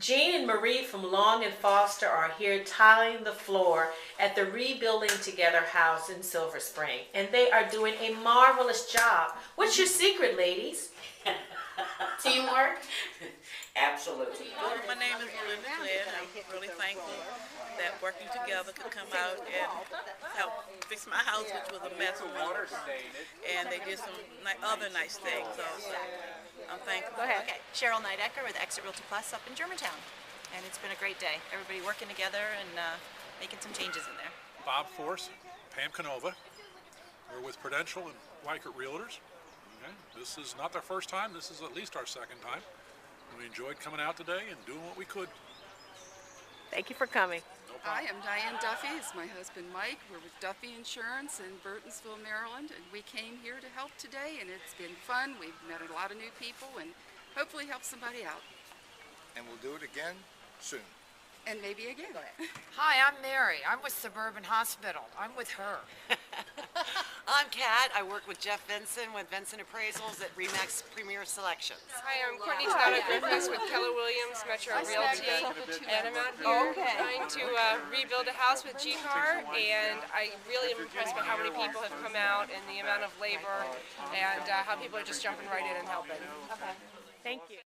Jean and Marie from Long and Foster are here tiling the floor at the Rebuilding Together house in Silver Spring, and they are doing a marvelous job. What's your secret, ladies? Teamwork? Absolutely. My name is Linda Glenn. I'm really thankful that working together could come out and help fix my house, which was a mess. And they did some other nice things also. I'm thankful. Go ahead. Okay, Cheryl Neidecker with Exit Realty Plus up in Germantown. And it's been a great day. Everybody working together and making some changes in there. Bob Force, Pam Canova. We're with Prudential and Weichert Realtors. Okay. This is not their first time. This is at least our second time. We enjoyed coming out today and doing what we could. Thank you for coming. No Hi, problem. I'm Diane Duffy. It's my husband Mike. We're with Duffy Insurance in Burtonsville, Maryland, and we came here to help today, and it's been fun. We've met a lot of new people and hopefully help somebody out. And we'll do it again soon. And maybe again. Hi, I'm Mary. I'm with Suburban Hospital. I'm with her. I'm Kat. I work with Jeff Vinson with Vinson Appraisals at Remax Premier Selections. Hi, I'm Courtney Tanaka Griffiths with Keller Williams Metro Realty, and I'm out here trying to rebuild a house with GCAAR, and I really am impressed by how many people have come out and the amount of labor and how people are just jumping right in and helping. Thank you.